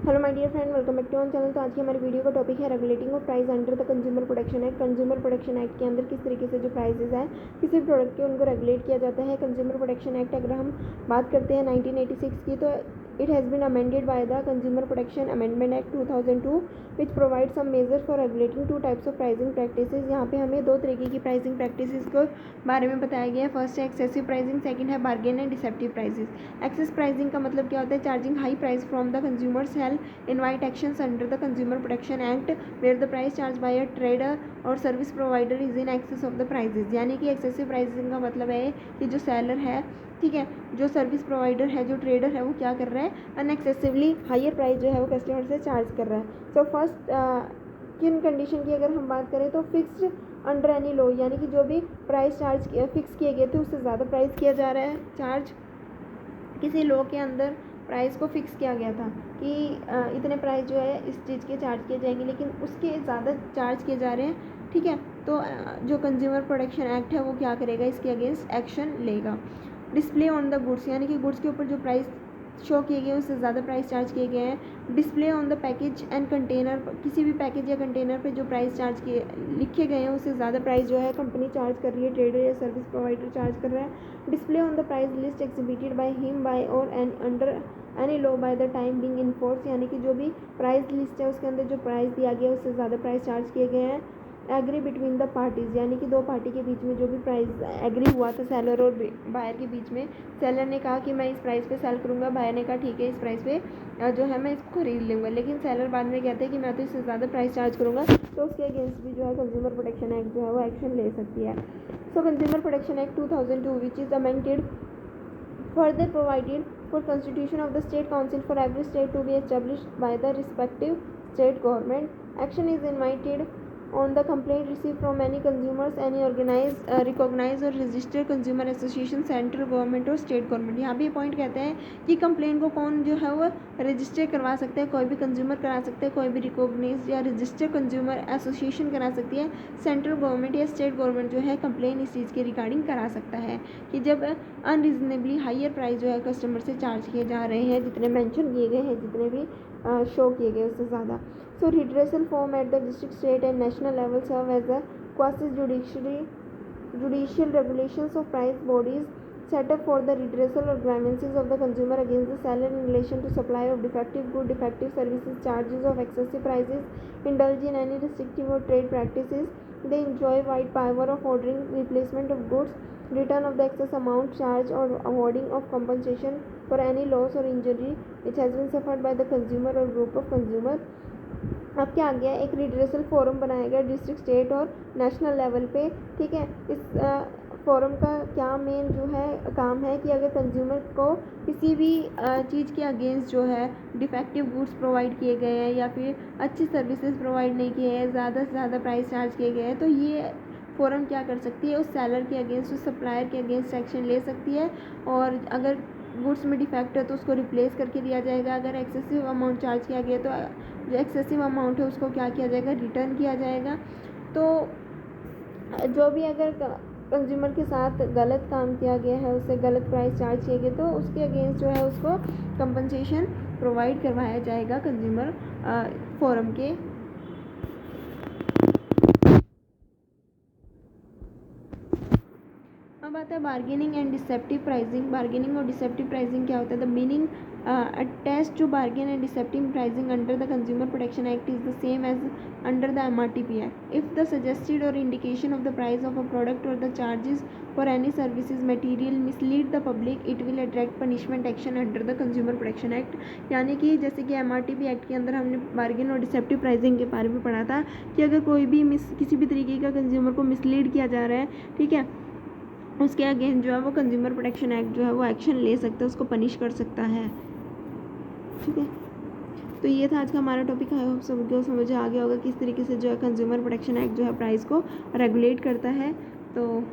Hello my dear friend, welcome back to on channel. तो आज की हमारी वीडियो का टॉपिक है regulating of price under the consumer protection act. Consumer protection act के अंदर किस तरीके से जो प्राइसेस हैं किसी प्रोडक्ट के उनको रेगुलेट किया जाता है। कंज्यूमर प्रोटेक्शन एक्ट अगर हम बात करते हैं 1986 की, तो it has been amended by the consumer protection amendment act 2002 which provide some major for regulating two types of pricing practices. यहाँ पे हमें दो तरीके की प्राइसिंग प्रैक्टिसेस को बारे में बताया गया है। फर्स्ट है एक्सेसिव प्राइसिंग, सेकंड है bargain and deceptive prices. Excess pricing का मतलब क्या होता है? Charging high price from the consumers help invite actions under the Consumer Protection Act where the price charged by a trader or service provider is in excess of the prices। यानी कि excessive pricing का मतलब है कि जो seller है, ठीक है, जो सर्विस प्रोवाइडर है, जो ट्रेडर है, वो क्या कर रहा है? अनएक्सेसिवली हायर प्राइस जो है वो कस्टमर से चार्ज कर रहा है। सो फर्स्ट किन कंडीशन की अगर हम बात करें तो फिक्स्ड अंडर एनी लॉ, यानी कि जो भी प्राइस चार्ज फिक्स किए गए थे उससे ज़्यादा प्राइस किया जा रहा है चार्ज। किसी लॉ के अंदर प्राइस को फिक्स किया गया था कि इतने प्राइस जो है इस चीज़ के चार्ज किए जाएंगे, लेकिन उसके ज़्यादा चार्ज किए जा रहे हैं, ठीक है। तो जो कंज्यूमर प्रोटेक्शन एक्ट है वो क्या करेगा? इसके अगेंस्ट एक्शन लेगा। डिस्प्ले ऑन द गुड्स, यानी कि गुड्स के ऊपर जो प्राइस शो किए गए हैं उससे ज़्यादा प्राइस चार्ज किए गए हैं। Display on the package and container, किसी भी पैकेज या कंटेनर पे जो प्राइस चार्ज किए लिखे गए हैं उससे ज़्यादा प्राइस जो है कंपनी चार्ज कर रही है, ट्रेडर या सर्विस प्रोवाइडर चार्ज कर रहा है। Display on the price list exhibited by him by or and under any law by the time being in force, यानी कि जो भी प्राइस लिस्ट है उसके अंदर जो प्राइस दिया गया है उससे ज़्यादा प्राइस चार्ज किए गए हैं। एग्री बिटवीन द पार्टीज़, यानी कि दो पार्टी के बीच में जो भी प्राइस एग्री हुआ था सेलर और बायर के बीच में, सेलर ने कहा कि मैं इस प्राइस पे सेल करूँगा, बायर ने कहा ठीक है इस प्राइस पे जो है मैं इसको खरीद लूँगा, लेकिन सेलर बाद में कहते हैं कि मैं तो इससे ज़्यादा प्राइस चार्ज करूँगा, तो उसके अगेंस्ट भी जो है कंज्यूमर प्रोटेक्शन एक्ट जो है वो एक्शन ले सकती है। सो consumer protection act 2002 which is amended further provided for constitution of the state council for every state to be established by the respective state government. Action is invited on the complaint received from any consumers, any organized recognized or registered consumer association, central government और state government. यहाँ भी ये point कहते हैं कि complaint को कौन जो है वो रजिस्टर करवा सकते हैं? कोई भी कंज्यूमर करा सकते हैं, कोई भी रिकॉग्नाइज्ड या रजिस्टर्ड कंज्यूमर एसोसिएशन करा सकती है। सेंट्रल गवर्नमेंट या स्टेट गवर्नमेंट जो है कंप्लेंट इस चीज़ के रिगार्डिंग करा सकता है कि जब अनरीजनेबली हायर प्राइस जो है कस्टमर से चार्ज किए जा रहे हैं, जितने मेंशन किए गए हैं, जितने भी शो किए गए उससे ज़्यादा। So redressal form at the district, state and national level serve as a quasi-judicial regulations of price bodies set up for the redressal of grievances of the consumer against the seller in relation to supply of defective goods, defective services, charges of excessive prices, indulge in any restrictive or trade practices. They enjoy wide power of ordering replacement of goods, return of the excess amount charged, or awarding of compensation for any loss or injury which has been suffered by the consumer or group of consumer। अब क्या आ गया? एक redressal forum बनाया गया district, state और national level पे, ठीक है। इस फोरम का क्या मेन जो है काम है कि अगर कंज्यूमर को किसी भी चीज़ के अगेंस्ट जो है डिफेक्टिव गुड्स प्रोवाइड किए गए हैं या फिर अच्छी सर्विसेज प्रोवाइड नहीं किए हैं, ज़्यादा से ज़्यादा प्राइस चार्ज किए गए हैं, तो ये फोरम क्या कर सकती है? उस सेलर के अगेंस्ट, उस सप्लायर के अगेंस्ट एक्शन ले सकती है, और अगर गुड्स में डिफेक्ट है तो उसको रिप्लेस करके दिया जाएगा। अगर एक्सेसिव अमाउंट चार्ज किया गया तो जो एक्सेसिव अमाउंट है उसको क्या किया जाएगा? रिटर्न किया जाएगा। तो जो भी अगर कंज्यूमर के साथ गलत काम किया गया है, उससे गलत प्राइस चार्ज किए गए, तो उसके अगेंस्ट जो है उसको कंपनसेशन प्रोवाइड करवाया जाएगा कंज्यूमर फोरम के। अब आता है bargaining and deceptive pricing. Bargaining और डिसेप्टिव प्राइसिंग क्या होता है? The meaning attached to bargain and deceptive pricing under the consumer protection Act is the same as under the MRTP Act. If the suggested or indication of the price of a product or the charges for any services material mislead the public, it will attract punishment action under the consumer protection Act. यानी कि जैसे कि MRTP act के अंदर हमने bargain और deceptive pricing के बारे में पढ़ा था कि अगर कोई भी किसी भी तरीके का कंज्यूमर को मिसलीड किया जा रहा है, ठीक है, उसके अगेंस्ट जो है वो कंज्यूमर प्रोटेक्शन एक्ट जो है वो एक्शन ले सकता है, उसको पनिश कर सकता है, ठीक है। तो ये था आज का हमारा टॉपिक। आई होप सबको समझ आ गया होगा किस तरीके से जो है कंज्यूमर प्रोटेक्शन एक्ट जो है प्राइस को रेगुलेट करता है। तो